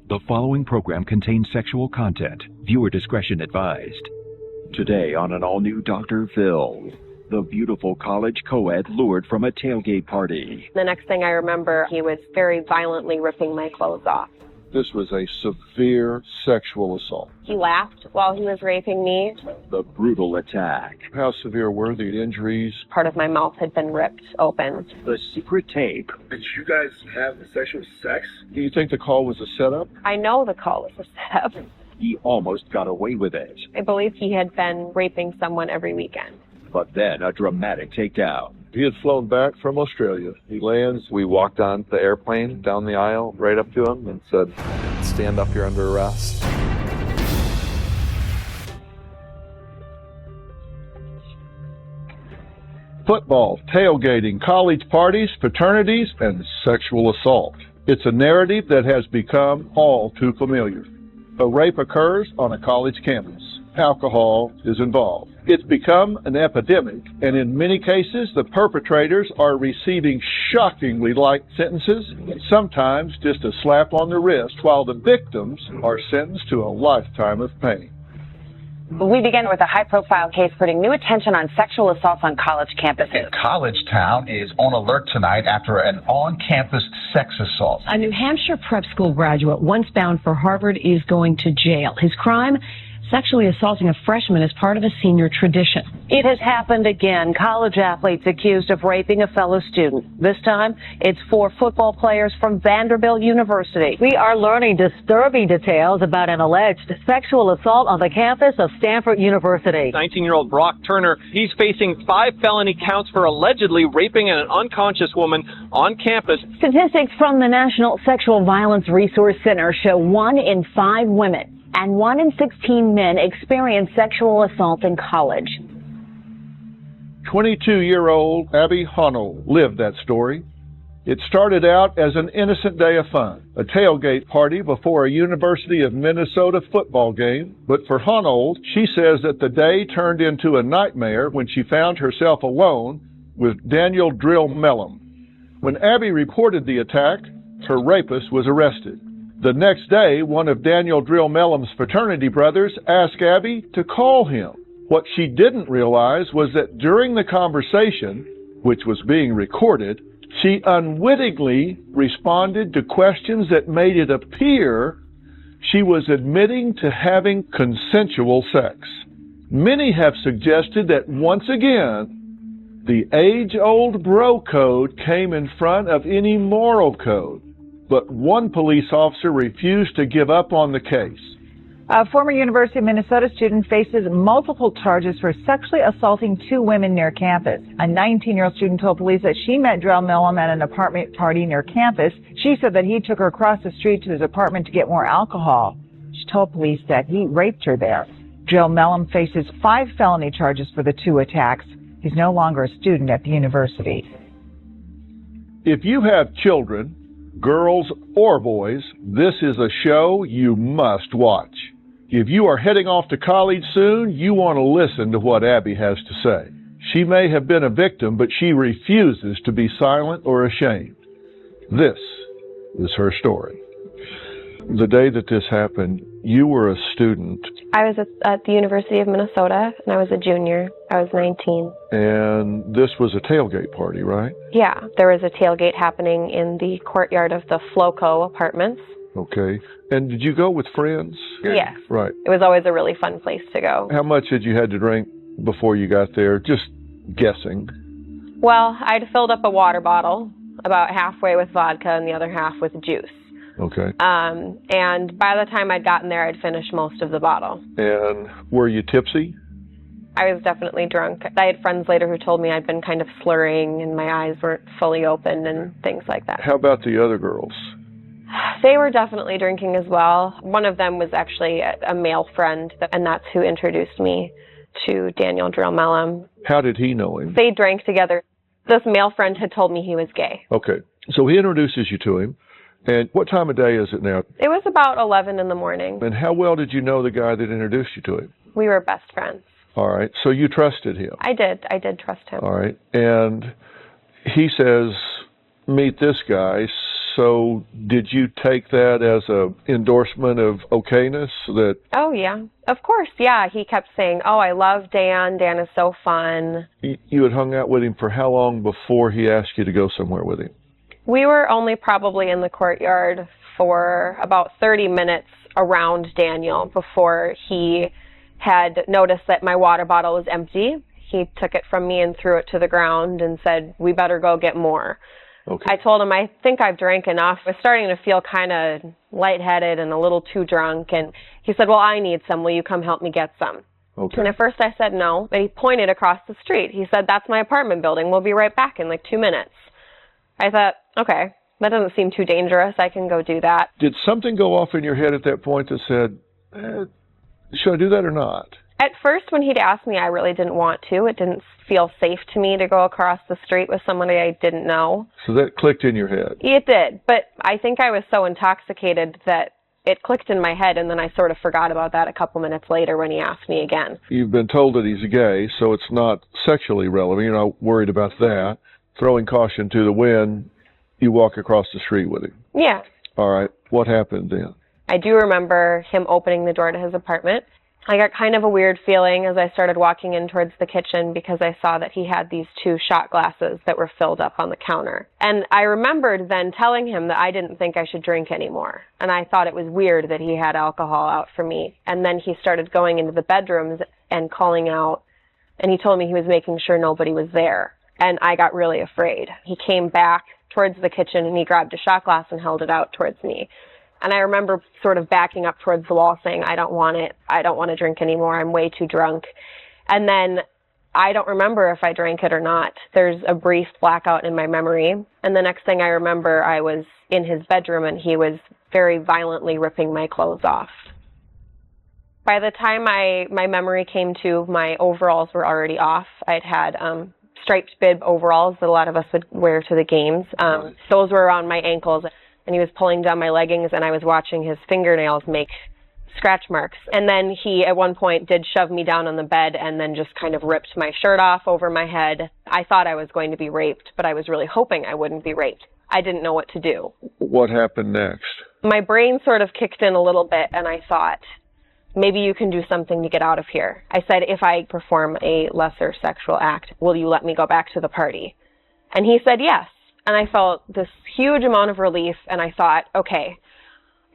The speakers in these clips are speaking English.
The following program contains sexual content. Viewer discretion advised. Today on an all-new Dr. Phil, the beautiful college co-ed lured from a tailgate party. The next thing I remember, he was very violently ripping my clothes off. This was a severe sexual assault. He laughed while he was raping me. The brutal attack. How severe were the injuries? Part of my mouth had been ripped open. The secret tape. Did you guys have sexual sex? Do you think the call was a setup? I know the call was a setup. He almost got away with it. I believe he had been raping someone every weekend. But then a dramatic takedown. He had flown back from Australia. He lands. We walked on the airplane down the aisle right up to him and said, "Stand up, you're under arrest." Football, tailgating, college parties, fraternities, and sexual assault. It's a narrative that has become all too familiar. A rape occurs on a college campus. Alcohol is involved. It's become an epidemic, and in many cases, the perpetrators are receiving shockingly light sentences, sometimes just a slap on the wrist, while the victims are sentenced to a lifetime of pain. We begin with a high-profile case putting new attention on sexual assaults on college campuses. College Town is on alert tonight after an on-campus sex assault. A New Hampshire prep school graduate, once bound for Harvard, is going to jail. His crime? Sexually assaulting a freshman as part of a senior tradition. It has happened again. College athletes accused of raping a fellow student. This time, it's 4 football players from Vanderbilt University. We are learning disturbing details about an alleged sexual assault on the campus of Stanford University. 19-year-old Brock Turner, he's facing 5 felony counts for allegedly raping an unconscious woman on campus. Statistics from the National Sexual Violence Resource Center show 1 in 5 women and 1 in 16 men experience sexual assault in college. 22-year-old Abby Honold lived that story. It started out as an innocent day of fun, a tailgate party before a University of Minnesota football game. But for Honold, she says that the day turned into a nightmare when she found herself alone with Daniel Drill Mellum. When Abby reported the attack, her rapist was arrested. The next day, one of Daniel Drill Mellum's fraternity brothers asked Abby to call him. What she didn't realize was that during the conversation, which was being recorded, she unwittingly responded to questions that made it appear she was admitting to having consensual sex. Many have suggested that once again, the age-old bro code came in front of any moral code. But one police officer refused to give up on the case. A former University of Minnesota student faces multiple charges for sexually assaulting 2 women near campus. A 19-year-old student told police that she met Drill Mellum at an apartment party near campus. She said that he took her across the street to his apartment to get more alcohol. She told police that he raped her there. Drill Mellum faces 5 felony charges for the 2 attacks. He's no longer a student at the university. If you have children, girls or boys, this is a show you must watch. If you are heading off to college soon, you want to listen to what Abby has to say. She may have been a victim, but she refuses to be silent or ashamed. This is her story. The day that this happened, you were a student. I was at the University of Minnesota, and I was a junior. I was 19. And this was a tailgate party, right? Yeah, there was a tailgate happening in the courtyard of the Floco apartments. Okay. And did you go with friends? Yes. Right. It was always a really fun place to go. How much had you had to drink before you got there? Just guessing. Well, I'd filled up a water bottle, about halfway with vodka and the other half with juice. Okay. And by the time I'd gotten there, I'd finished most of the bottle. And were you tipsy? I was definitely drunk. I had friends later who told me I'd been kind of slurring and my eyes weren't fully open and things like that. How about the other girls? They were definitely drinking as well. One of them was actually a male friend, and that's who introduced me to Daniel Drill Mellum. How did he know him? They drank together. This male friend had told me he was gay. Okay. So he introduces you to him. And what time of day is it now? It was about 11 in the morning. And how well did you know the guy that introduced you to him? We were best friends. All right. So you trusted him? I did. I did trust him. All right. And he says, meet this guy. So did you take that as an endorsement of okayness? That? Oh, yeah. Of course, yeah. He kept saying, oh, I love Dan. Dan is so fun. You had hung out with him for how long before he asked you to go somewhere with him? We were only probably in the courtyard for about 30 minutes around Daniel before he had noticed that my water bottle was empty. He took it from me and threw it to the ground and said, we better go get more. Okay. I told him, I think I've drank enough. I was starting to feel kind of lightheaded and a little too drunk. And he said, well, I need some. Will you come help me get some? Okay. And at first I said no, but he pointed across the street. He said, that's my apartment building. We'll be right back in like 2 minutes. I thought, okay, that doesn't seem too dangerous. I can go do that. Did something go off in your head at that point that said, should I do that or not? At first, when he'd asked me, I really didn't want to. It didn't feel safe to me to go across the street with somebody I didn't know. So that clicked in your head? It did, but I think I was so intoxicated that it clicked in my head, and then I sort of forgot about that a couple minutes later when he asked me again. You've been told that he's gay, so it's not sexually relevant. You're not worried about that. Throwing caution to the wind, you walk across the street with him. Yeah. All right. What happened then? I do remember him opening the door to his apartment. I got kind of a weird feeling as I started walking in towards the kitchen because I saw that he had these 2 shot glasses that were filled up on the counter. And I remembered then telling him that I didn't think I should drink anymore. And I thought it was weird that he had alcohol out for me. And then he started going into the bedrooms and calling out, and he told me he was making sure nobody was there. And I got really afraid. He came back towards the kitchen and he grabbed a shot glass and held it out towards me. And I remember sort of backing up towards the wall saying, I don't want it. I don't want to drink anymore. I'm way too drunk. And then I don't remember if I drank it or not. There's a brief blackout in my memory. And the next thing I remember, I was in his bedroom and he was very violently ripping my clothes off. By the time my memory came to, my overalls were already off. I'd had striped bib overalls that a lot of us would wear to the games. Those were around my ankles. And he was pulling down my leggings, and I was watching his fingernails make scratch marks. And then he, at one point, did shove me down on the bed and then just kind of ripped my shirt off over my head. I thought I was going to be raped, but I was really hoping I wouldn't be raped. I didn't know what to do. What happened next? My brain sort of kicked in a little bit, and I thought, maybe you can do something to get out of here. I said, if I perform a lesser sexual act, will you let me go back to the party? And he said yes. And I felt this huge amount of relief, and I thought, okay,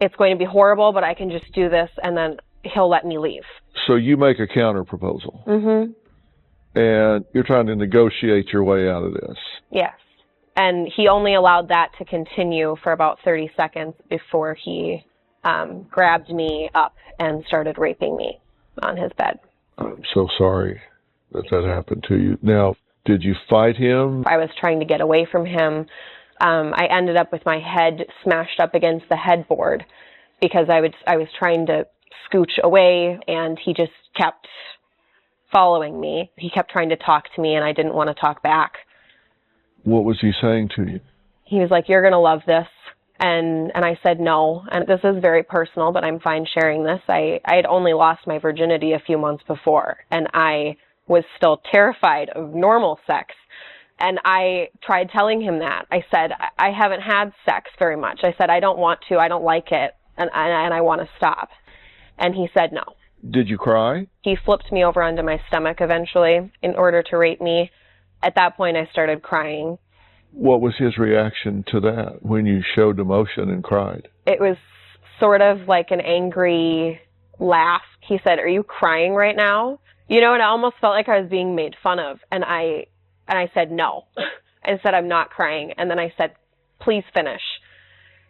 it's going to be horrible, but I can just do this, and then he'll let me leave. So you make a counter proposal. Mm-hmm. And you're trying to negotiate your way out of this. Yes. And he only allowed that to continue for about 30 seconds before he grabbed me up and started raping me on his bed. I'm so sorry that happened to you. Now, did you fight him? I was trying to get away from him. I ended up with my head smashed up against the headboard because I was trying to scooch away, and he just kept following me. He kept trying to talk to me, and I didn't want to talk back. What was he saying to you? He was like, you're going to love this. And I said no. And this is very personal, but I'm fine sharing this. I had only lost my virginity a few months before, and I was still terrified of normal sex. And I tried telling him that. I said, I haven't had sex very much. I said, I don't want to. I don't like it. And I want to stop. And he said no. Did you cry? He flipped me over onto my stomach eventually in order to rape me. At that point, I started crying. What was his reaction to that when you showed emotion and cried? It was sort of like an angry laugh. He said, are you crying right now? You know, and I almost felt like I was being made fun of. And I said no. I said, I'm not crying. And then I said, please finish.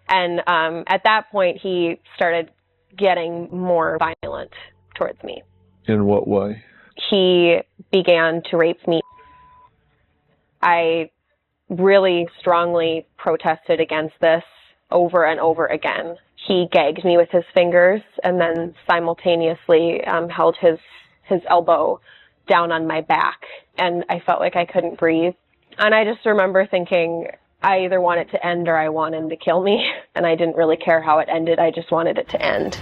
And at that point, he started getting more violent towards me. In what way? He began to rape me. I really strongly protested against this over and over again. He gagged me with his fingers and then simultaneously held his elbow down on my back, and I felt like I couldn't breathe. And I just remember thinking, I either want it to end or I want him to kill me, and I didn't really care how it ended. I just wanted it to end.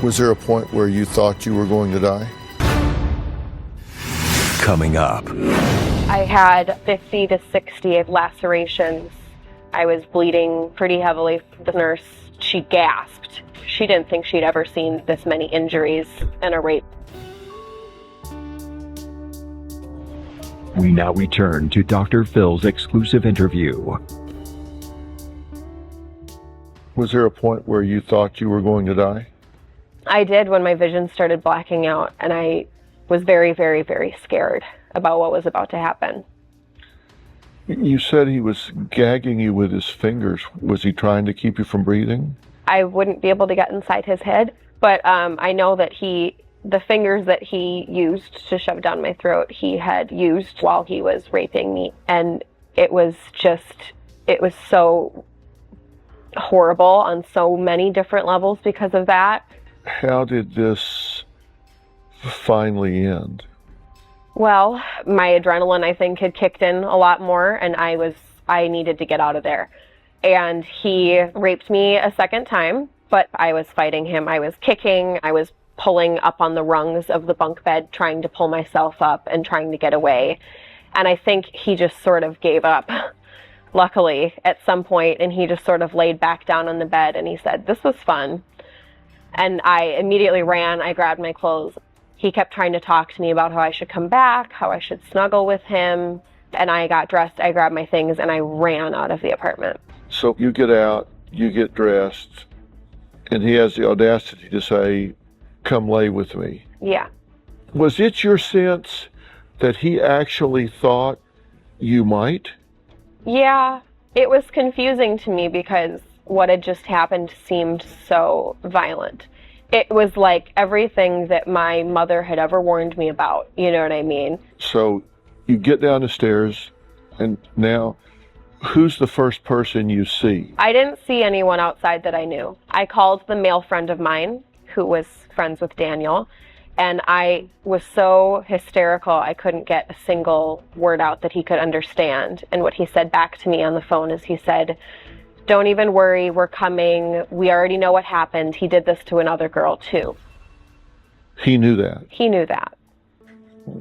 Was there a point where you thought you were going to die? Coming up. I had 50 to 60 lacerations I was bleeding pretty heavily. The nurse, she gasped. She didn't think she'd ever seen this many injuries in a rape. We now return to Dr. Phil's exclusive interview. Was there a point where you thought you were going to die? I did when my vision started blacking out, and I was very, very, very scared about what was about to happen. You said he was gagging you with his fingers. Was he trying to keep you from breathing? I wouldn't be able to get inside his head, but I know that the fingers that he used to shove down my throat, he had used while he was raping me. And it was so horrible on so many different levels because of that. How did this finally end? Well, my adrenaline, I think, had kicked in a lot more, and I needed to get out of there. And he raped me a second time, but I was fighting him. I was kicking, I was pulling up on the rungs of the bunk bed, trying to pull myself up and trying to get away. And I think he just sort of gave up, luckily, at some point, and he just sort of laid back down on the bed and he said, "This was fun." And I immediately ran, I grabbed my clothes. He kept trying to talk to me about how I should come back, how I should snuggle with him. And I got dressed, I grabbed my things, and I ran out of the apartment. So you get out, you get dressed, and he has the audacity to say, "Come lay with me." Yeah. Was it your sense that he actually thought you might? Yeah, it was confusing to me because what had just happened seemed so violent. It was like everything that my mother had ever warned me about, you know what I mean? So you get down the stairs, and now who's the first person you see? I didn't see anyone outside that I knew. I called the male friend of mine who was friends with Daniel, and I was so hysterical I couldn't get a single word out that he could understand. And what he said back to me on the phone is he said, "Don't even worry, we're coming. We already know what happened. He did this to another girl too." He knew that? He knew that.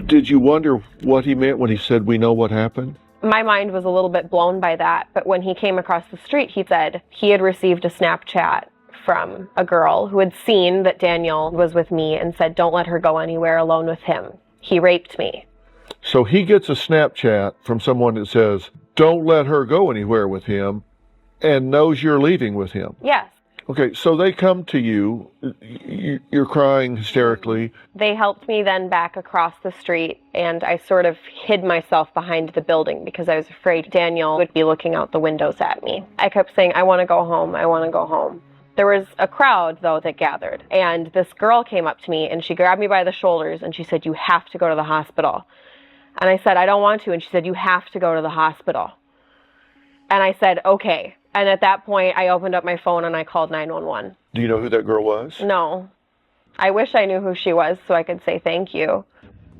Did you wonder what he meant when he said, "We know what happened"? My mind was a little bit blown by that, but when he came across the street, he said he had received a Snapchat from a girl who had seen that Daniel was with me and said, "Don't let her go anywhere alone with him. He raped me." So he gets a Snapchat from someone that says, "Don't let her go anywhere with him," and knows you're leaving with him. Yes. Okay, so they come to you, you're crying hysterically. They helped me then back across the street, and I sort of hid myself behind the building because I was afraid Daniel would be looking out the windows at me. I kept saying, "I want to go home, I want to go home." There was a crowd, though, that gathered, and this girl came up to me, and she grabbed me by the shoulders, and she said, "You have to go to the hospital." And I said, "I don't want to," and she said, "You have to go to the hospital." And I said, "Okay." And at that point, I opened up my phone and I called 911. Do you know who that girl was? No. I wish I knew who she was so I could say thank you.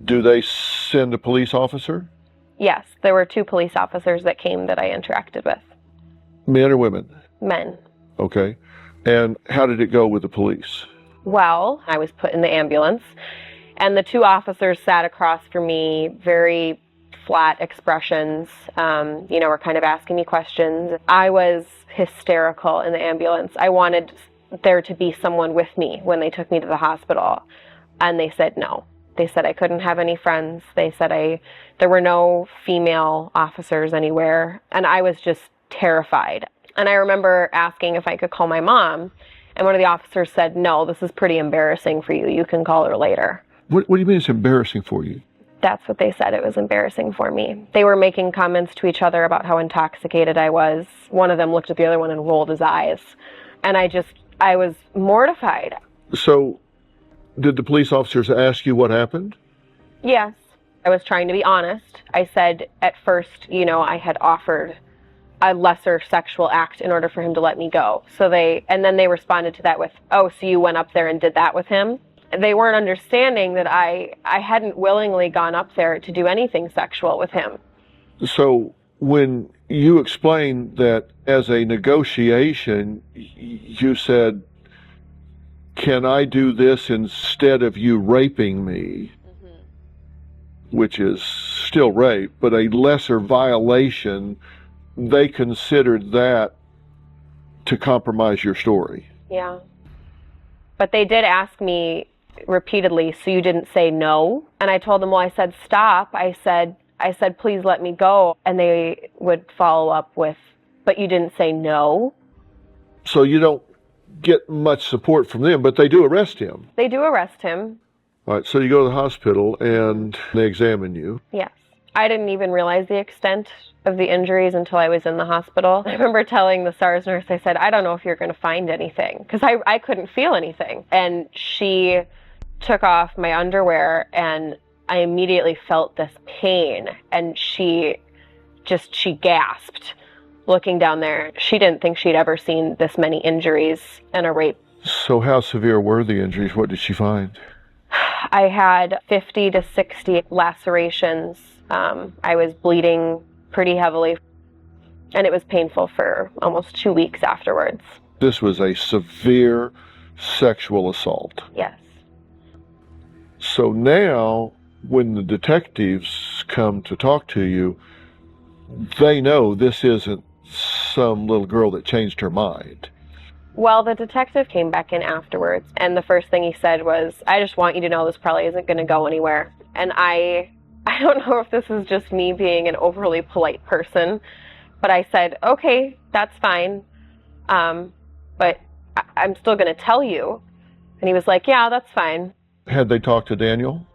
Do they send a police officer? Yes, there were 2 police officers that came that I interacted with. Men or women? Men. Okay. And how did it go with the police? Well, I was put in the ambulance, and the 2 officers sat across from me, very flat expressions, were kind of asking me questions. I was hysterical in the ambulance. I wanted there to be someone with me when they took me to the hospital, and they said no. They said I couldn't have any friends. They said there were no female officers anywhere, and I was just terrified. And I remember asking if I could call my mom, and one of the officers said, "No, this is pretty embarrassing for you. You can call her later." What do you mean it's embarrassing for you? That's what they said. It was embarrassing for me. They were making comments to each other about how intoxicated I was. One of them looked at the other one and rolled his eyes. And I was mortified. So, did the police officers ask you what happened? Yes. I was trying to be honest. I said at first, I had offered a lesser sexual act in order for him to let me go. And then they responded to that with, "Oh, so you went up there and did that with him?" They weren't understanding that I hadn't willingly gone up there to do anything sexual with him. So when you explained that as a negotiation, you said, "Can I do this instead of you raping me?" Which is still rape, but a lesser violation they considered that to compromise your story. Yeah. But they did ask me repeatedly, so you didn't say no? And I told them, well, I said stop. I said, please let me go. And they would follow up with, but you didn't say no? So you don't get much support from them, but they do arrest him. They do arrest him. All right, so you go to the hospital and they examine you. Yes. I didn't even realize the extent of the injuries until I was in the hospital. I remember telling the SARS nurse, I said, I don't know if you're going to find anything, because I couldn't feel anything. And she took off my underwear, and I immediately felt this pain, and she gasped looking down there. She didn't think she'd ever seen this many injuries in a rape. So how severe were the injuries? What did she find? I had 50 to 60 lacerations. I was bleeding pretty heavily, and it was painful for almost 2 weeks afterwards. This was a severe sexual assault. Yes. So now, when the detectives come to talk to you, they know this isn't some little girl that changed her mind. Well, the detective came back in afterwards, and the first thing he said was, I just want you to know this probably isn't going to go anywhere. And I don't know if this is just me being an overly polite person, but I said, okay, that's fine, but I'm still going to tell you. And he was like, yeah, that's fine. Had they talked to Daniel?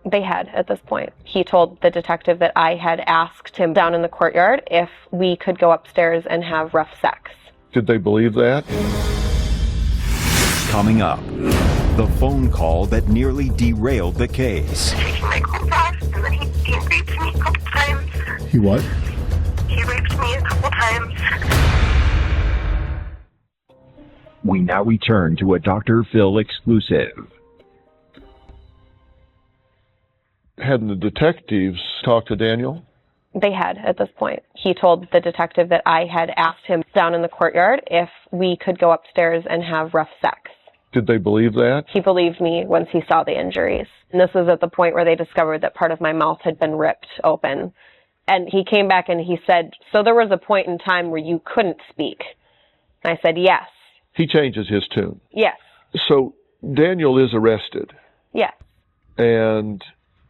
They had at this point. He told the detective that I had asked him down in the courtyard if we could go upstairs and have rough sex. Did they believe that? Coming up, the phone call that nearly derailed the case. Taking my clothes off, and then he raped me a couple times. He what? He raped me a couple times. We now return to a Dr. Phil exclusive. Hadn't the detectives talked to Daniel? They had at this point. He told the detective that I had asked him down in the courtyard if we could go upstairs and have rough sex. Did they believe that? He believed me once he saw the injuries. And this was at the point where they discovered that part of my mouth had been ripped open. And he came back and he said, so there was a point in time where you couldn't speak. And I said, yes. He changes his tune. Yes. So Daniel is arrested. Yes. And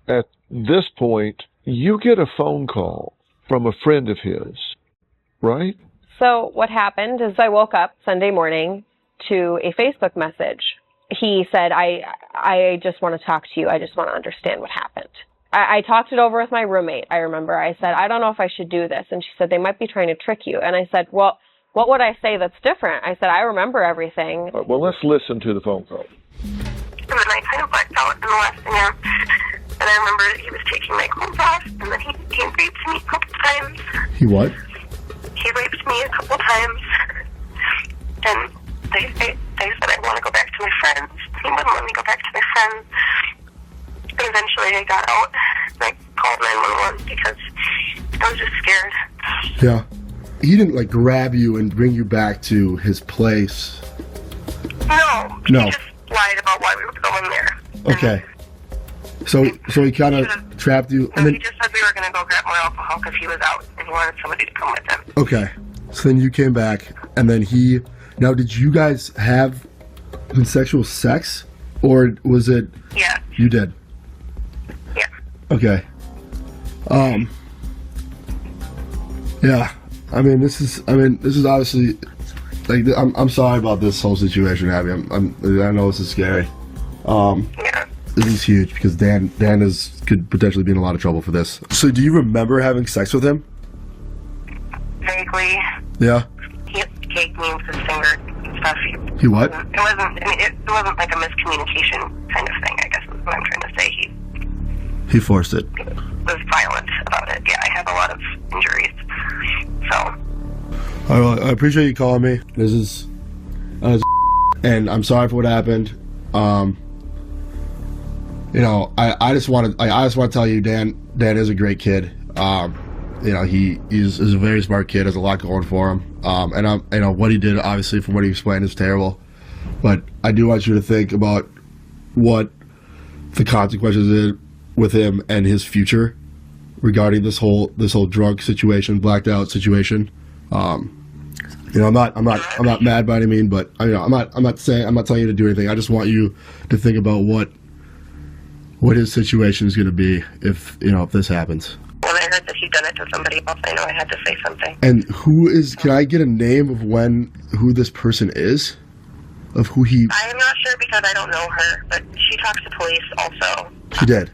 at this point, you get a phone call from a friend of his, right? So what happened is I woke up Sunday morning to a Facebook message. He said, I just want to talk to you. I just want to understand what happened. I talked it over with my roommate, I remember. I said, I don't know if I should do this. And she said, they might be trying to trick you. And I said, well, what would I say that's different? I said, I remember everything. Right, well, let's listen to the phone call. And then I kind of blacked out in the last thing. And I remember he was taking my clothes off, and then he raped me a couple times. He what? He raped me a couple times. And they said, I want to go back to my friends. He wouldn't let me go back to my friends. And eventually I got out, and I called 911 because I was just scared. Yeah. He didn't, like, grab you and bring you back to his place? No. No. He just lied about why we were going there. Okay. So he kind of trapped you, and then he just said we were going to go grab more alcohol because he was out and he wanted somebody to come with him. Okay. So then you came back, and then now did you guys have consensual sex, or was it? Yeah. You did. Yeah. Okay. Yeah. I mean, this is obviously, like, I'm sorry about this whole situation, Abby. I know this is scary. Yeah. This is huge because Dan could potentially be in a lot of trouble for this. So do you remember having sex with him? Vaguely. Yeah. He caked me with his finger and stuff. He what? It wasn't like a miscommunication kind of thing, I guess is what I'm trying to say. He forced it. He was violent about it. Yeah, I have a lot of injuries. So. I appreciate you calling me. This is and I'm sorry for what happened. You know, I just want to tell you, Dan is a great kid. You know, he's a very smart kid, has a lot going for him. And you know, what he did, obviously, from what he explained, is terrible. But I do want you to think about what the consequences is with him and his future regarding this whole drug situation, blacked out situation. You know, I'm not mad by any means, but I'm not telling you to do anything. I just want you to think about what his situation is going to be if this happens. When I heard that he'd done it to somebody else, I know I had to say something. And can I get a name of who this person is? Of who he... I am not sure because I don't know her, but she talks to police also. She did?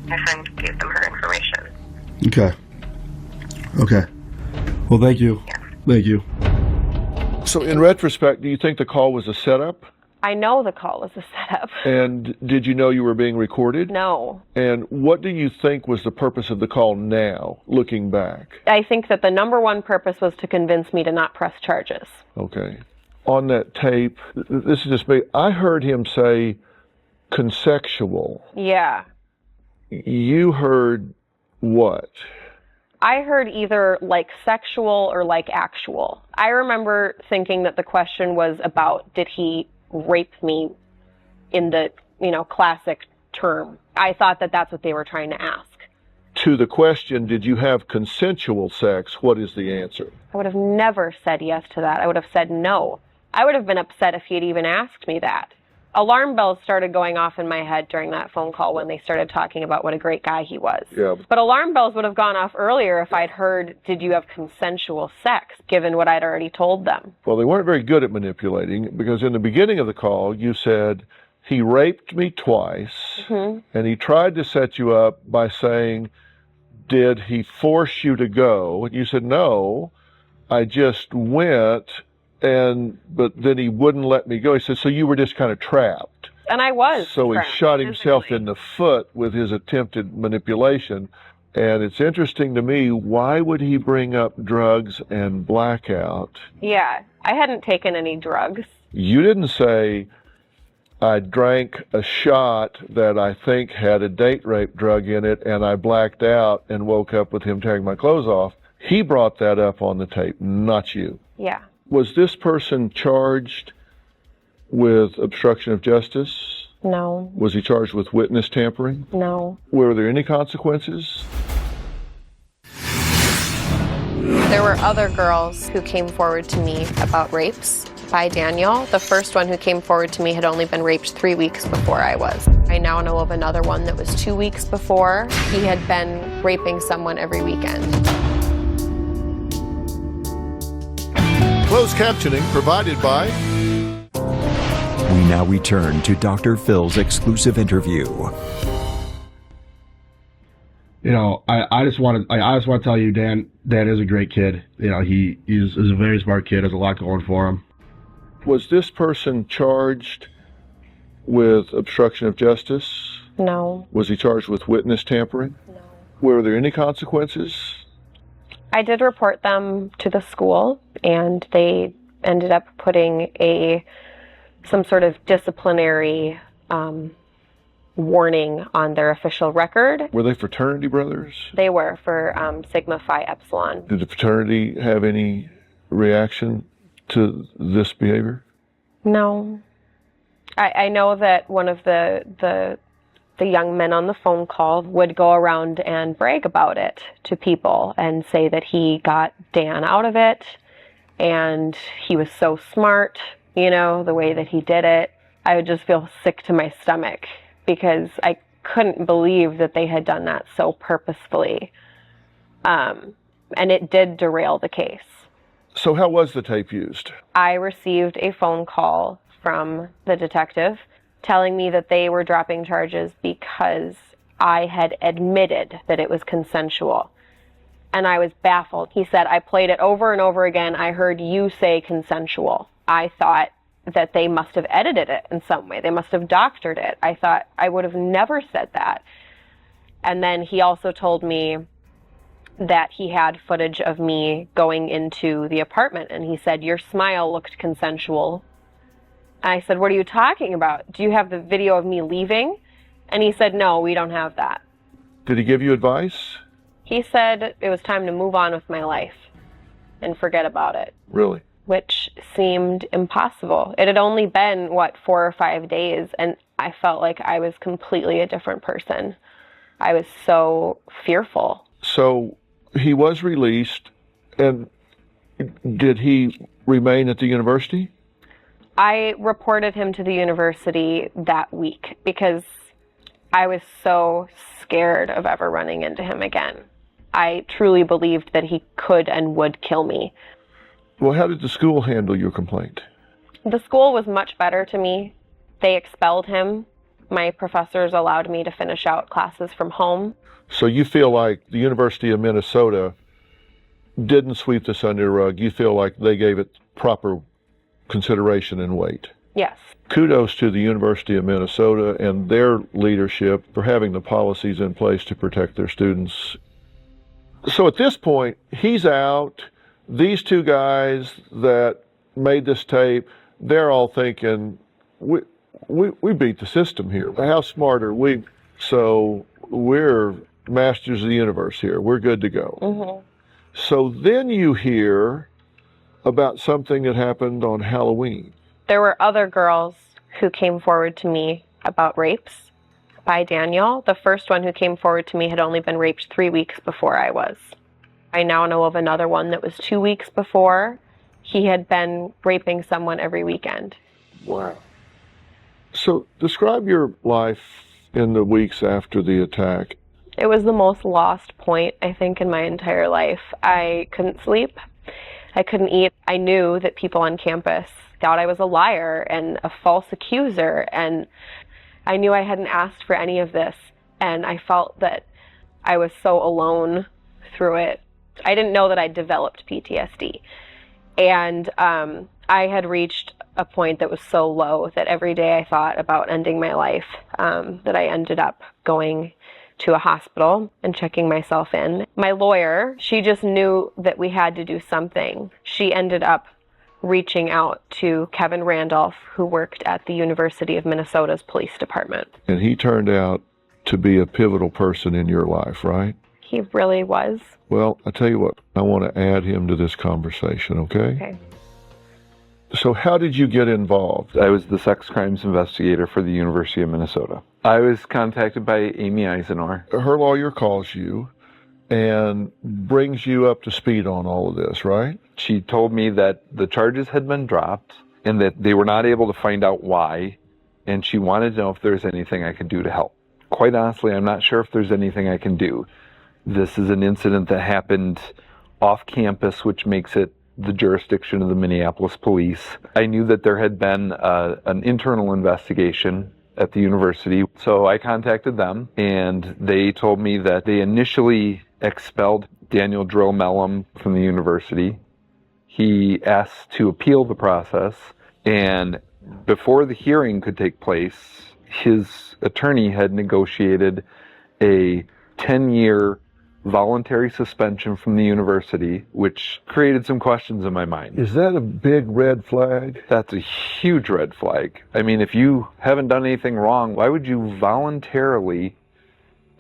My friend gave them her information. Okay. Well, thank you. Yeah. Thank you. So in retrospect, do you think the call was a setup? I know the call was a setup. And did you know you were being recorded? No. And what do you think was the purpose of the call now, looking back? I think that the number one purpose was to convince me to not press charges. Okay. On that tape, this is just me, I heard him say consensual. Yeah. You heard what? I heard either like sexual or like actual. I remember thinking that the question was about, did he rape me in the, classic term. I thought that that's what they were trying to ask. To the question, did you have consensual sex? What is the answer? I would have never said yes to that. I would have said no. I would have been upset if he had even asked me that. Alarm bells started going off in my head during that phone call when they started talking about what a great guy he was. Yeah. But alarm bells would have gone off earlier if I'd heard, did you have consensual sex, given what I'd already told them. Well, they weren't very good at manipulating, because in the beginning of the call, you said, he raped me twice, and he tried to set you up by saying, did he force you to go? And you said, no, I just went. But then he wouldn't let me go. He said, so you were just kind of trapped. And I was. So he shot himself in the foot with his attempted manipulation. And it's interesting to me, why would he bring up drugs and blackout? Yeah, I hadn't taken any drugs. You didn't say, I drank a shot that I think had a date rape drug in it, and I blacked out and woke up with him tearing my clothes off. He brought that up on the tape, not you. Yeah. Was this person charged with obstruction of justice? No. Was he charged with witness tampering? No. Were there any consequences? There were other girls who came forward to me about rapes by Daniel. The first one who came forward to me had only been raped 3 weeks before I was. I now know of another one that was 2 weeks before. He had been raping someone every weekend. Closed captioning provided by... We now return to Dr. Phil's exclusive interview. I just want to tell you, Dan is a great kid. He's a very smart kid, has a lot going for him. Was this person charged with obstruction of justice? No. Was he charged with witness tampering? No. Were there any consequences? I did report them to the school, and they ended up putting some sort of disciplinary warning on their official record. Were they fraternity brothers? They were for Sigma Phi Epsilon. Did the fraternity have any reaction to this behavior? No. I know that one of the young men on the phone call would go around and brag about it to people and say that he got Dan out of it and he was so smart, the way that he did it. I would just feel sick to my stomach because I couldn't believe that they had done that so purposefully. And it did derail the case. So how was the tape used? I received a phone call from the detective telling me that they were dropping charges because I had admitted that it was consensual. And I was baffled. He said, I played it over and over again. I heard you say consensual. I thought that they must have edited it in some way. They must have doctored it. I thought I would have never said that. And then he also told me that he had footage of me going into the apartment. And he said, your smile looked consensual. I said, what are you talking about? Do you have the video of me leaving? And he said, no, we don't have that. Did he give you advice? He said it was time to move on with my life and forget about it. Really? Which seemed impossible. It had only been, 4 or 5 days, and I felt like I was completely a different person. I was so fearful. So he was released, and Did he remain at the university? I reported him to the university that week because I was so scared of ever running into him again. I truly believed that he could and would kill me. Well, how did the school handle your complaint? The school was much better to me. They expelled him. My professors allowed me to finish out classes from home. So you feel like the University of Minnesota didn't sweep this under the rug. You feel like they gave it proper consideration and weight. Yes. Kudos to the University of Minnesota and their leadership for having the policies in place to protect their students. So at this point, he's out. These two guys that made this tape, they're all thinking, we beat the system here. How smart are we? So we're masters of the universe here. We're good to go. Mm-hmm. So then you hear about something that happened on Halloween. There were other girls who came forward to me about rapes by Daniel. The first one who came forward to me had only been raped 3 weeks before I was. I now know of another one that was 2 weeks before. He had been raping someone every weekend. Wow. So describe your life in the weeks after the attack. It was the most lost point, I think, in my entire life. I couldn't sleep. I couldn't eat. I knew that people on campus thought I was a liar and a false accuser, and I knew I hadn't asked for any of this, and I felt that I was so alone through it. I didn't know that I'd developed PTSD, and I had reached a point that was so low that every day I thought about ending my life, that I ended up going to a hospital and checking myself in. My lawyer, she just knew that we had to do something. She ended up reaching out to Kevin Randolph, who worked at the University of Minnesota's police department. And he turned out to be a pivotal person in your life, right? He really was. Well, I tell you what, I want to add him to this conversation, okay? Okay. So how did you get involved? I was the sex crimes investigator for the University of Minnesota. I was contacted by Amy Eisenor. Her lawyer calls you and brings you up to speed on all of this, right? She told me that the charges had been dropped and that they were not able to find out why, and she wanted to know if there's anything I could do to help. Quite honestly, I'm not sure if there's anything I can do. This is an incident that happened off campus, which makes it the jurisdiction of the Minneapolis police. I knew that there had been an internal investigation at the university, so I contacted them, and they told me that they initially expelled Daniel Drill Mellum from the university. He asked to appeal the process, and before the hearing could take place, his attorney had negotiated a 10-year voluntary suspension from the university, which created some questions in my mind. Is that a big red flag? That's a huge red flag. I mean, if you haven't done anything wrong, why would you voluntarily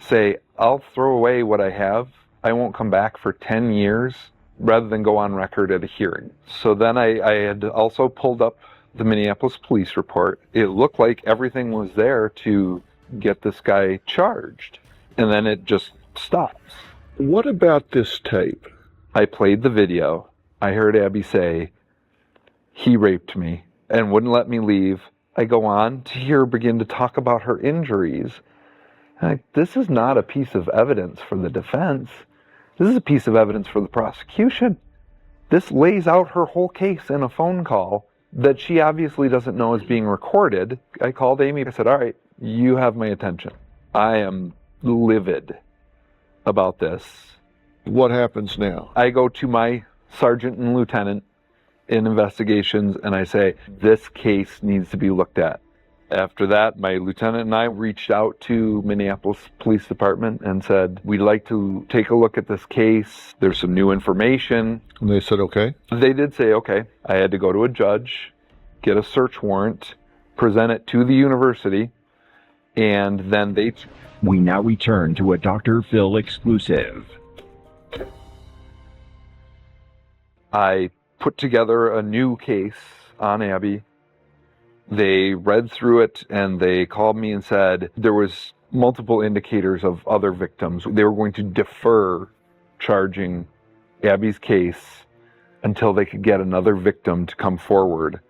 say, I'll throw away what I have, I won't come back for 10 years, rather than go on record at a hearing? So then I had also pulled up the Minneapolis police report. It looked like everything was there to get this guy charged, and then it just stops. What about this tape? I played the video. I heard Abby say, he raped me and wouldn't let me leave. I go on to hear her begin to talk about her injuries. This is not a piece of evidence for the defense. This is a piece of evidence for the prosecution. This lays out her whole case in a phone call that she obviously doesn't know is being recorded. I called Amy. I said, all right, you have my attention. I am livid about this. What happens now? I go to my sergeant and lieutenant in investigations and I say, this case needs to be looked at. After that, my lieutenant and I reached out to Minneapolis Police Department and said, we'd like to take a look at this case. There's some new information. And they said, okay. They did say, okay. I had to go to a judge, get a search warrant, present it to the university, and then they... We now return to a Dr. Phil exclusive. I put together a new case on Abby. They read through it and they called me and said there was multiple indicators of other victims. They were going to defer charging Abby's case until they could get another victim to come forward.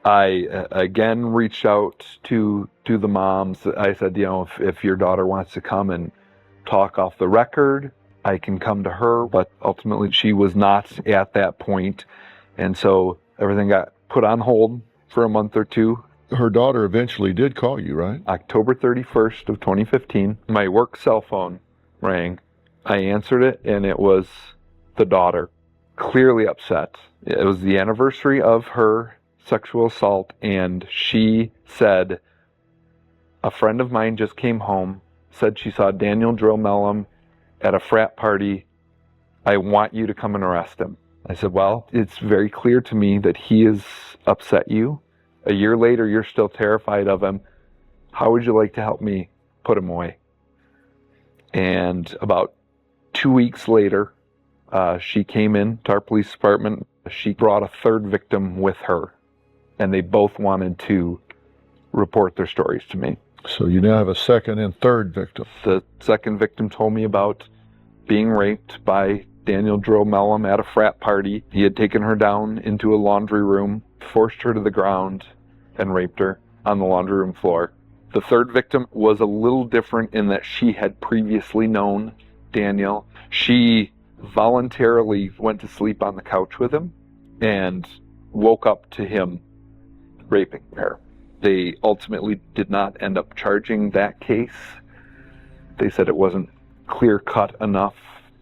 I again reached out to the moms. I said, if your daughter wants to come and talk off the record, I can come to her. But ultimately, she was not at that point. And so everything got put on hold for a month or two. Her daughter eventually did call you, right? October 31st of 2015, my work cell phone rang. I answered it, and it was the daughter, clearly upset. It was the anniversary of her sexual assault, and she said, a friend of mine just came home, said she saw Daniel Dromellum at a frat party. I want you to come and arrest him. I said, well, it's very clear to me that he has upset you. A year later, you're still terrified of him. How would you like to help me put him away? And about 2 weeks later, she came in to our police department. She brought a third victim with her, and they both wanted to report their stories to me. So you now have a second and third victim. The second victim told me about being raped by Daniel Dromellum at a frat party. He had taken her down into a laundry room, forced her to the ground, and raped her on the laundry room floor. The third victim was a little different in that she had previously known Daniel. She voluntarily went to sleep on the couch with him and woke up to him raping her. They ultimately did not end up charging that case. They said it wasn't clear-cut enough.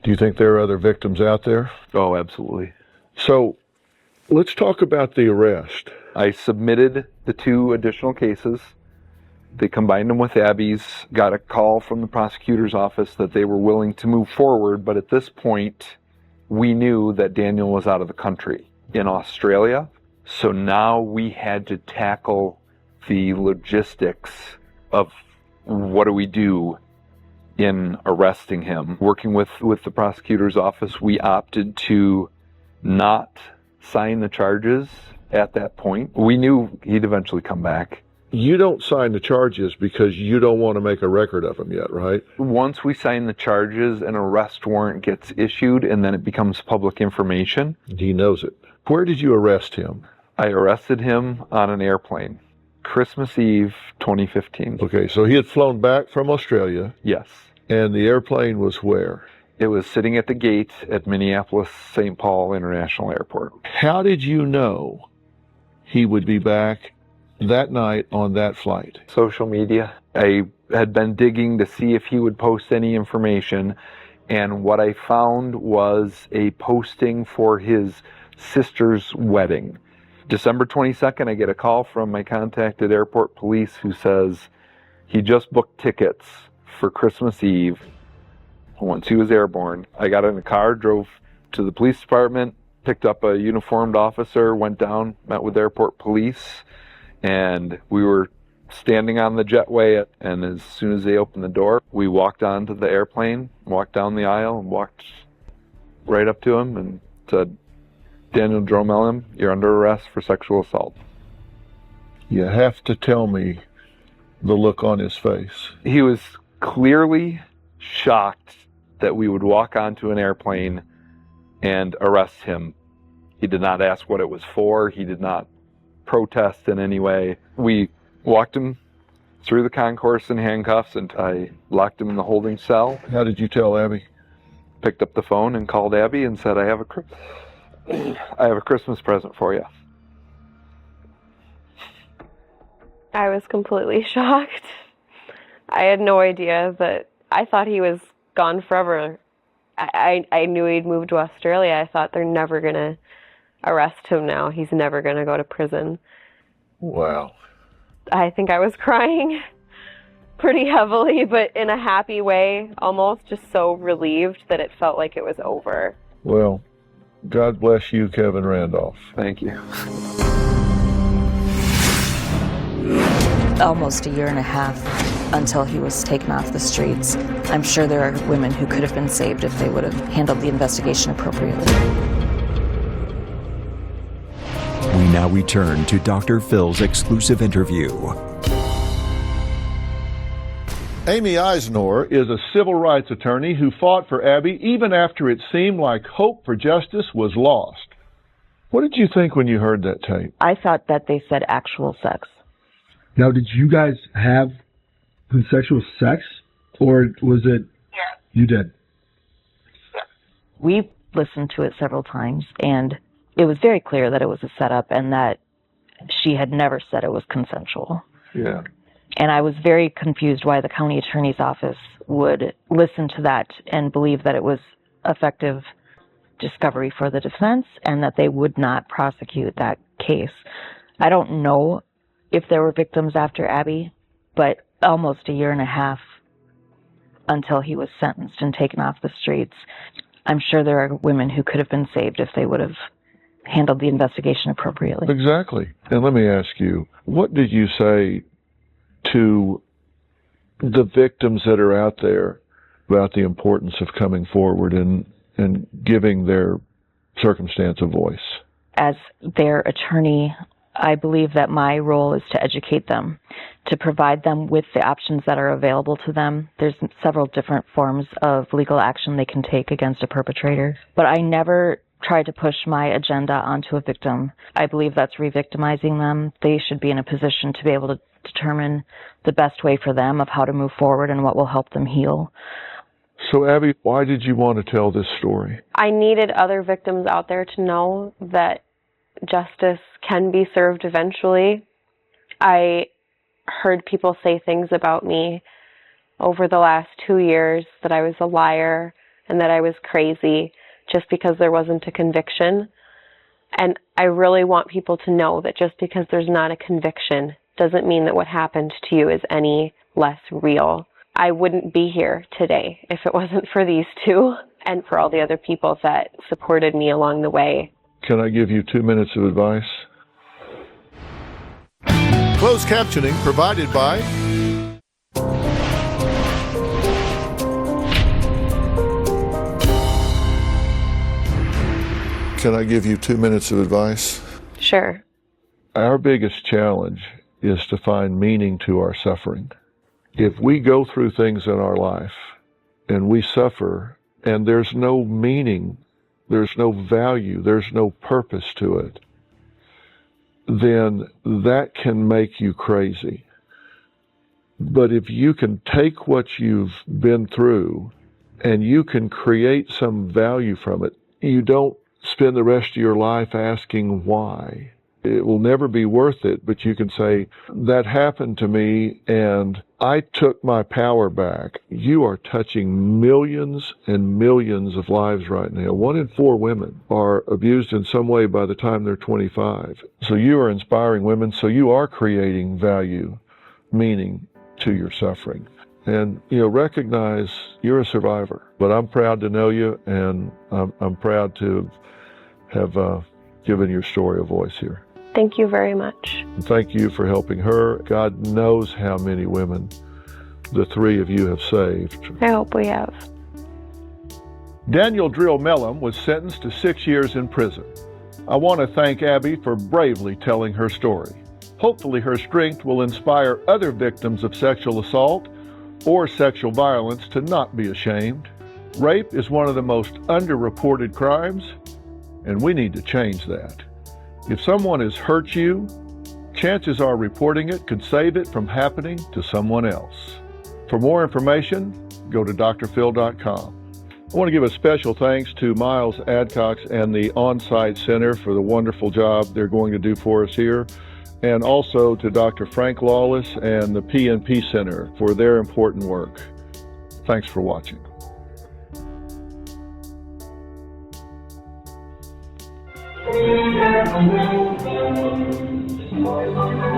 Do you think there are other victims out there? Oh, absolutely. So let's talk about the arrest. I submitted the 2 additional cases. They combined them with Abby's, got a call from the prosecutor's office that they were willing to move forward, but at this point, we knew that Daniel was out of the country in Australia. So now we had to tackle the logistics of what do we do in arresting him. Working with the prosecutor's office, we opted to not sign the charges at that point. We knew he'd eventually come back. You don't sign the charges because you don't want to make a record of him yet, right? Once we sign the charges, an arrest warrant gets issued, and then it becomes public information. He knows it. Where did you arrest him? I arrested him on an airplane, Christmas Eve, 2015. Okay, so he had flown back from Australia. Yes. And the airplane was where? It was sitting at the gate at Minneapolis-St. Paul International Airport. How did you know he would be back that night on that flight? Social media. I had been digging to see if he would post any information, and what I found was a posting for his sister's wedding. December 22nd, I get a call from my contact at airport police who says he just booked tickets for Christmas Eve once he was airborne. I got in a car, drove to the police department, picked up a uniformed officer, went down, met with airport police, and we were standing on the jetway, and as soon as they opened the door, we walked onto the airplane, walked down the aisle, and walked right up to him and said, Daniel Dromellum, you're under arrest for sexual assault. You have to tell me the look on his face. He was clearly shocked that we would walk onto an airplane and arrest him. He did not ask what it was for. He did not protest in any way. We walked him through the concourse in handcuffs, and I locked him in the holding cell. How did you tell Abby? Picked up the phone and called Abby and said, I have a Christmas present for you. I was completely shocked. I had no idea that. I thought he was gone forever. I knew he'd moved to Australia. I thought they're never going to arrest him now. He's never going to go to prison. Wow. I think I was crying pretty heavily, but in a happy way, almost just so relieved that it felt like it was over. Well, God bless you, Kevin Randolph. Thank you. Almost a year and a half until he was taken off the streets. I'm sure there are women who could have been saved if they would have handled the investigation appropriately. We now return to Dr. Phil's exclusive interview. Amy Eisnor is a civil rights attorney who fought for Abby even after it seemed like hope for justice was lost. What did you think when you heard that tape? I thought that they said actual sex. Now, did you guys have consensual sex, or was it? Yeah. You did. We listened to it several times, and it was very clear that it was a setup and that she had never said it was consensual. Yeah. And I was very confused why the county attorney's office would listen to that and believe that it was effective discovery for the defense and that they would not prosecute that case. I don't know if there were victims after Abby, but almost a year and a half until he was sentenced and taken off the streets. I'm sure there are women who could have been saved if they would have handled the investigation appropriately. Exactly. And let me ask you, what did you say to the victims that are out there about the importance of coming forward and giving their circumstance a voice? As their attorney, I believe that my role is to educate them, to provide them with the options that are available to them. There's several different forms of legal action they can take against a perpetrator, but I never try to push my agenda onto a victim. I believe that's re-victimizing them. They should be in a position to be able to determine the best way for them of how to move forward and what will help them heal. So, Abby, why did you want to tell this story? I needed other victims out there to know that justice can be served eventually. I heard people say things about me over the last 2 years, that I was a liar and that I was crazy just because there wasn't a conviction. And I really want people to know that just because there's not a conviction doesn't mean that what happened to you is any less real. I wouldn't be here today if it wasn't for these two and for all the other people that supported me along the way. Can I give you 2 minutes of advice? Closed captioning provided by Can I give you 2 minutes of advice? Sure. Our biggest challenge is to find meaning to our suffering. If we go through things in our life and we suffer and there's no meaning, there's no value, there's no purpose to it, then that can make you crazy. But if you can take what you've been through and you can create some value from it, you don't spend the rest of your life asking why. It will never be worth it, but you can say, that happened to me and I took my power back. You are touching millions and millions of lives right now. 1 in 4 women are abused in some way by the time they're 25. So you are inspiring women, so you are creating value, meaning to your suffering. And, recognize you're a survivor. But I'm proud to know you, and I'm proud to have given your story a voice here. Thank you very much. And thank you for helping her. God knows how many women the 3 of you have saved. I hope we have. Daniel Drill Mellum was sentenced to 6 years in prison. I want to thank Abby for bravely telling her story. Hopefully her strength will inspire other victims of sexual assault or sexual violence to not be ashamed. Rape is one of the most underreported crimes, and we need to change that. If someone has hurt you, chances are reporting it could save it from happening to someone else. For more information, go to drphil.com. I want to give a special thanks to Miles Adcox and the On-Site Center for the wonderful job they're going to do for us here, and also to Dr. Frank Lawless and the PNP Center for their important work. Thanks for watching. Thank you.